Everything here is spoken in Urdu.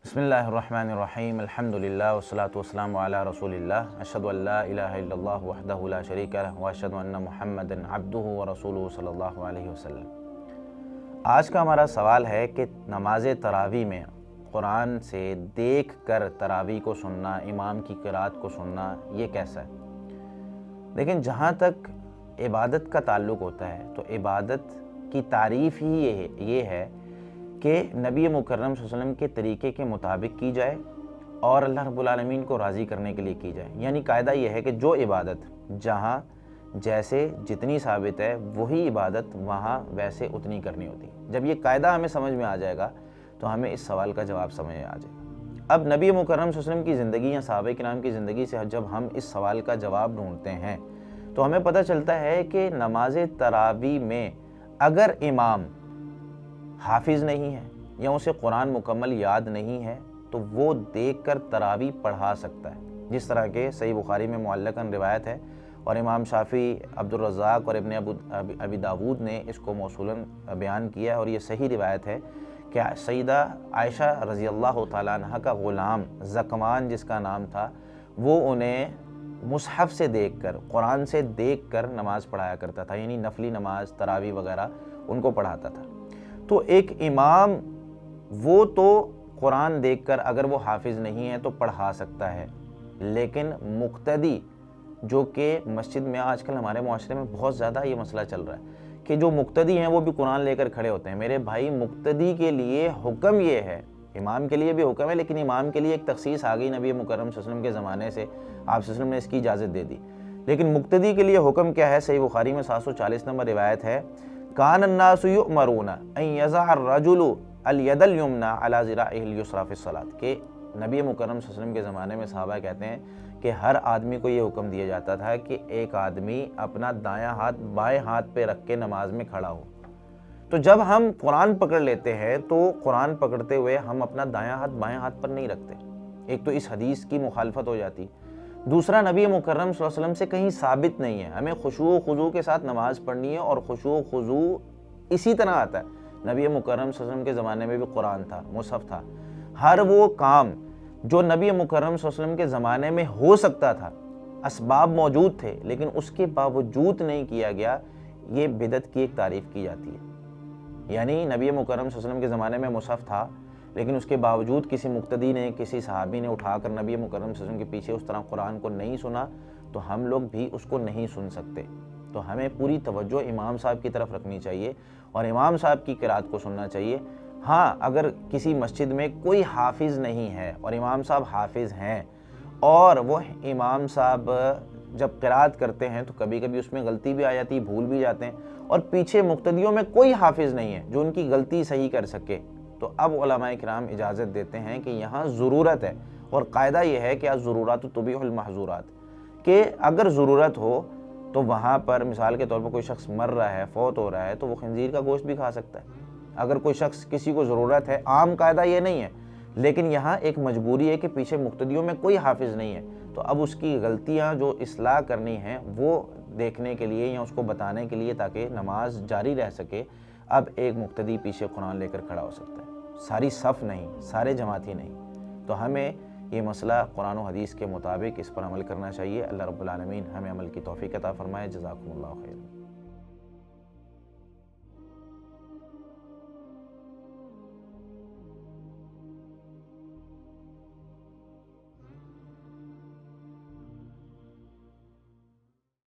بسم اللہ الرحمن الرحیم الحمدللہ والصلاة والسلام علی رسول اللہ اشہد ان لا الہ الا اللہ وحدہ لا شریک لہ واشہد ان محمدا عبدہ ورسولہ صلی اللہ علیہ وسلم۔ آج کا ہمارا سوال ہے کہ نماز تراویح میں قرآن سے دیکھ کر تراویح کو سننا، امام کی قرات کو سننا، یہ کیسا ہے؟ لیکن جہاں تک عبادت کا تعلق ہوتا ہے تو عبادت کی تعریف ہی یہ ہے کہ نبی مکرم صلی اللہ علیہ وسلم کے طریقے کے مطابق کی جائے اور اللہ رب العالمین کو راضی کرنے کے لیے کی جائے۔ یعنی قاعدہ یہ ہے کہ جو عبادت جہاں جیسے جتنی ثابت ہے وہی عبادت وہاں ویسے اتنی کرنی ہوتی ہے۔ جب یہ قاعدہ ہمیں سمجھ میں آ جائے گا تو ہمیں اس سوال کا جواب سمجھ میں آ جائے گا۔ اب نبی مکرم صلی اللہ علیہ وسلم کی زندگی یا صحابہ کرام کی زندگی سے جب ہم اس سوال کا جواب ڈھونڈتے ہیں تو ہمیں پتہ چلتا ہے کہ نماز تراویح میں اگر امام حافظ نہیں ہے یا اسے قرآن مکمل یاد نہیں ہے تو وہ دیکھ کر تراویح پڑھا سکتا ہے، جس طرح کہ صحیح بخاری میں معلقاً روایت ہے اور امام شافعی، عبدالرزاق اور ابن ابی داود نے اس کو موصولاً بیان کیا ہے اور یہ صحیح روایت ہے کہ سیدہ عائشہ رضی اللہ تعالیٰ عنہ کا غلام زکوان جس کا نام تھا وہ انہیں مصحف سے دیکھ کر، قرآن سے دیکھ کر نماز پڑھایا کرتا تھا، یعنی نفلی نماز تراویح وغیرہ ان کو پڑھاتا تھا۔ تو ایک امام وہ تو قرآن دیکھ کر اگر وہ حافظ نہیں ہے تو پڑھا سکتا ہے، لیکن مقتدی جو کہ مسجد میں آج کل ہمارے معاشرے میں بہت زیادہ یہ مسئلہ چل رہا ہے کہ جو مقتدی ہیں وہ بھی قرآن لے کر کھڑے ہوتے ہیں۔ میرے بھائی، مقتدی کے لیے حکم یہ ہے، امام کے لیے بھی حکم ہے لیکن امام کے لیے ایک تخصیص آ گئی نبی مکرم صلی اللہ علیہ وسلم کے زمانے سے، آپ صلی اللہ علیہ وسلم نے اس کی اجازت دے دی۔ لیکن مقتدی کے لیے حکم کیا ہے؟ صحیح بخاری میں 740 نمبر روایت ہے، کان الناس یؤمرون ان یضع الرجل الید الیمنی علی ذراعہ الیسری فی الصلاۃ، کہ نبی مکرم صلی اللہ علیہ وسلم کے زمانے میں صحابہ کہتے ہیں کہ ہر آدمی کو یہ حکم دیا جاتا تھا کہ ایک آدمی اپنا دایاں ہاتھ بائیں ہاتھ پہ رکھ کے نماز میں کھڑا ہو۔ تو جب ہم قرآن پکڑ لیتے ہیں تو قرآن پکڑتے ہوئے ہم اپنا دایاں ہاتھ بائیں ہاتھ پر نہیں رکھتے، ایک تو اس حدیث کی مخالفت ہو جاتی، دوسرا نبی مکرم صلی اللہ علیہ وسلم سے کہیں ثابت نہیں ہے۔ ہمیں خشوع و خضوع کے ساتھ نماز پڑھنی ہے اور خشوع و خضوع اسی طرح آتا ہے۔ نبی مکرم صلی اللہ علیہ وسلم کے زمانے میں بھی قرآن تھا، مصحف تھا، ہر وہ کام جو نبی مکرم صلی اللہ علیہ وسلم کے زمانے میں ہو سکتا تھا، اسباب موجود تھے لیکن اس کے باوجود نہیں کیا گیا، یہ بدعت کی ایک تعریف کی جاتی ہے۔ یعنی نبی مکرم صلی اللہ علیہ وسلم کے زمانے میں مصحف تھا لیکن اس کے باوجود کسی مقتدی نے، کسی صحابی نے اٹھا کر نبی مکرم صلی اللہ علیہ وسلم کے پیچھے اس طرح قرآن کو نہیں سنا تو ہم لوگ بھی اس کو نہیں سن سکتے۔ تو ہمیں پوری توجہ امام صاحب کی طرف رکھنی چاہیے اور امام صاحب کی قرات کو سننا چاہیے۔ ہاں، اگر کسی مسجد میں کوئی حافظ نہیں ہے اور امام صاحب حافظ ہیں اور وہ امام صاحب جب قرات کرتے ہیں تو کبھی کبھی اس میں غلطی بھی آ جاتی ہے، بھول بھی جاتے ہیں، اور پیچھے مقتدیوں میں کوئی حافظ نہیں ہے جو ان کی غلطی صحیح کر سکے، تو اب علماء کرام اجازت دیتے ہیں کہ یہاں ضرورت ہے، اور قاعدہ یہ ہے کہ الضرورات تبیح المحظورات، کہ اگر ضرورت ہو تو وہاں پر مثال کے طور پر کوئی شخص مر رہا ہے، فوت ہو رہا ہے تو وہ خنزیر کا گوشت بھی کھا سکتا ہے۔ اگر کوئی شخص، کسی کو ضرورت ہے، عام قاعدہ یہ نہیں ہے لیکن یہاں ایک مجبوری ہے کہ پیچھے مقتدیوں میں کوئی حافظ نہیں ہے، تو اب اس کی غلطیاں جو اصلاح کرنی ہیں وہ دیکھنے کے لیے یا اس کو بتانے کے لیے تاکہ نماز جاری رہ سکے، اب ایک مقتدی پیچھے قرآن لے کر کھڑا ہو سکتا ہے، ساری صف نہیں، سارے جماعتی نہیں۔ تو ہمیں یہ مسئلہ قرآن و حدیث کے مطابق اس پر عمل کرنا چاہیے۔ اللہ رب العالمین ہمیں عمل کی توفیق عطا فرمائے۔ جزاکم اللہ خیر۔